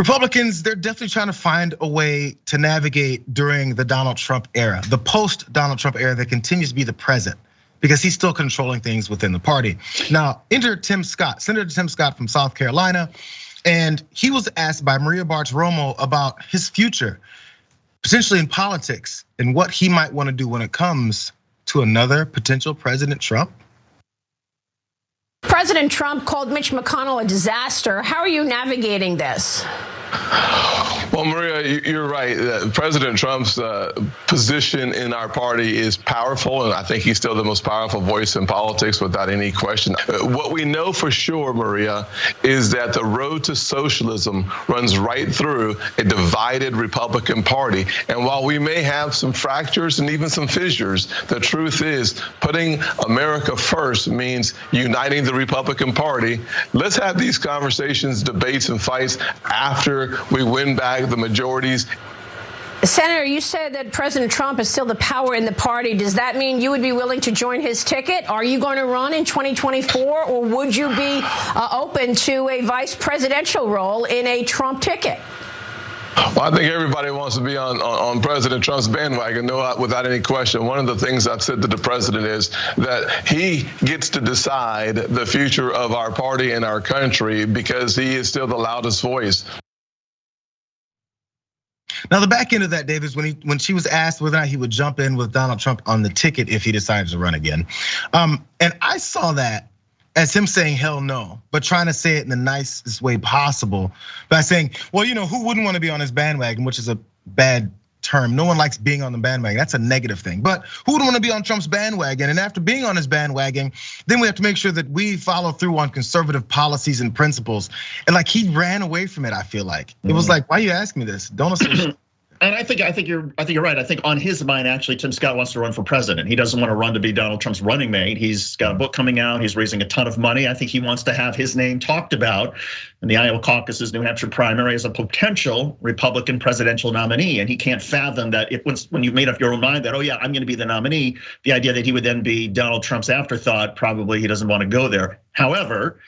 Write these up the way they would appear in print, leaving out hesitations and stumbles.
Republicans, they're definitely trying to find a way to navigate during the Donald Trump era, the post-Donald Trump era that continues to be the present, because he's still controlling things within the party. Now, enter Tim Scott, Senator Tim Scott from South Carolina, and he was asked by Maria Bartiromo about his future, potentially in politics, and what he might want to do when it comes to another potential President Trump. President Trump called Mitch McConnell a disaster. How are you navigating this? Well, Maria, you're right. President Trump's position in our party is powerful, and I think he's still the most powerful voice in politics without any question. What we know for sure, Maria, is that the road to socialism runs right through a divided Republican Party. And while we may have some fractures and even some fissures, the truth is putting America first means uniting the Republican Party. Let's have these conversations, debates, and fights after we win back the majorities. Senator, you said that President Trump is still the power in the party. Does that mean you would be willing to join his ticket? Are you going to run in 2024, or would you be open to a vice presidential role in a Trump ticket? Well, I think everybody wants to be on President Trump's bandwagon, without any question. One of the things I've said to the president is that he gets to decide the future of our party and our country because he is still the loudest voice. Now, the back end of that, Dave, is when she was asked whether or not he would jump in with Donald Trump on the ticket if he decides to run again. And I saw that as him saying hell no, but trying to say it in the nicest way possible by saying, well, who wouldn't want to be on his bandwagon, which is a bad term. No one likes being on the bandwagon. That's a negative thing. But who would want to be on Trump's bandwagon? And after being on his bandwagon, then we have to make sure that we follow through on conservative policies and principles. And like he ran away from it, I feel like. It was like, why are you asking me this? Don't assume. And I think you're right. I think on his mind, actually, Tim Scott wants to run for president. He doesn't want to run to be Donald Trump's running mate. He's got a book coming out. He's raising a ton of money. I think he wants to have his name talked about in the Iowa caucus, New Hampshire primary, as a potential Republican presidential nominee. And he can't fathom that when you've made up your own mind that, oh yeah, I'm going to be the nominee, the idea that he would then be Donald Trump's afterthought, probably he doesn't want to go there. However,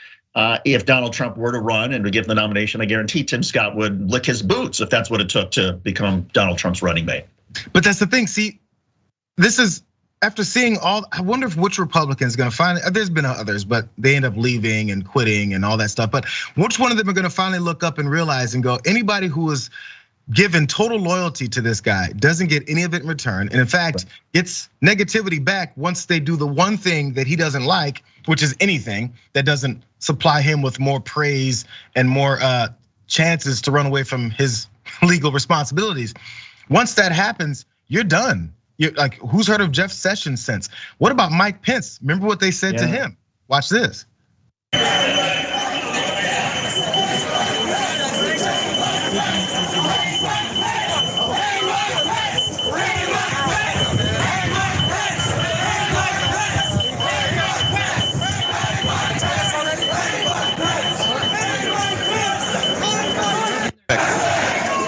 if Donald Trump were to run and to give the nomination, I guarantee Tim Scott would lick his boots if that's what it took to become Donald Trump's running mate. But that's the thing. See, this is after seeing all. I wonder if which Republican is going to finally. There's been others, but they end up leaving and quitting and all that stuff. But which one of them are going to finally look up and realize and go? Anybody who is given total loyalty to this guy doesn't get any of it in return, and in fact gets negativity back once they do the one thing that he doesn't like, which is anything that doesn't supply him with more praise and more chances to run away from his legal responsibilities. Once that happens, you're done. You're like, who's heard of Jeff Sessions since? What about Mike Pence? Remember what they said to him? Watch this.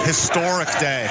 Historic day.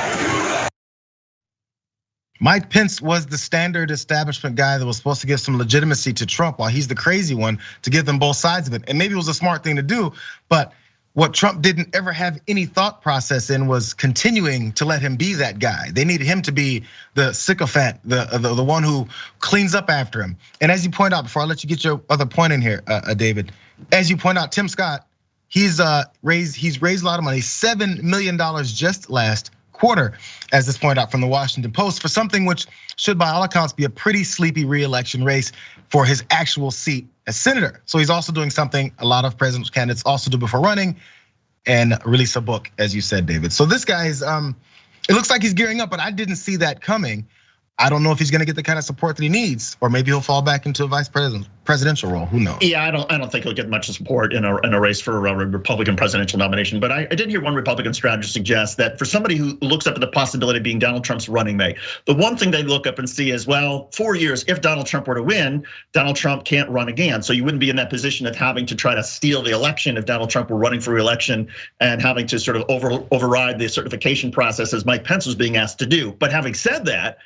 Mike Pence was the standard establishment guy that was supposed to give some legitimacy to Trump, while he's the crazy one to give them both sides of it. And maybe it was a smart thing to do, but what Trump didn't ever have any thought process in was continuing to let him be that guy. They needed him to be the sycophant, the one who cleans up after him. And as you point out, before I let you get your other point in here, David, as you point out, Tim Scott, he's raised a lot of money, $7 million just last quarter, as this pointed out from the Washington Post, for something which should by all accounts be a pretty sleepy re-election race for his actual seat as senator. So he's also doing something a lot of presidential candidates also do before running, and release a book, as you said, David. So this guy is, it looks like he's gearing up, but I didn't see that coming. I don't know if he's going to get the kind of support that he needs, or maybe he'll fall back into a vice presidential role. Who knows? Yeah, I don't think he'll get much support in a race for a Republican presidential nomination. But I did hear one Republican strategist suggest that for somebody who looks up at the possibility of being Donald Trump's running mate, the one thing they look up and see is, well, 4 years, if Donald Trump were to win, Donald Trump can't run again. So you wouldn't be in that position of having to try to steal the election if Donald Trump were running for re-election and having to sort of override the certification process as Mike Pence was being asked to do. But having said that,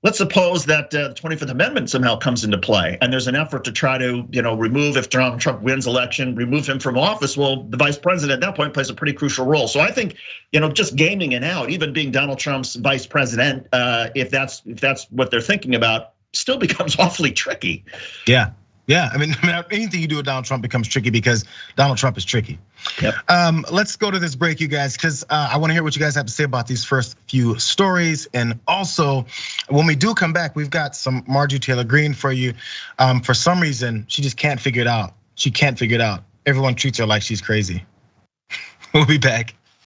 let's suppose that the 25th Amendment somehow comes into play, and there's an effort to try to, remove, if Donald Trump wins election, remove him from office. Well, the vice president at that point plays a pretty crucial role. So I think, just gaming it out, even being Donald Trump's vice president, if that's what they're thinking about, still becomes awfully tricky. Yeah. I mean, anything you do with Donald Trump becomes tricky because Donald Trump is tricky. Yep. Let's go to this break, you guys, because I want to hear what you guys have to say about these first few stories. And also, when we do come back, we've got some Marjorie Taylor Greene for you. For some reason, she just can't figure it out. She can't figure it out. Everyone treats her like she's crazy. We'll be back.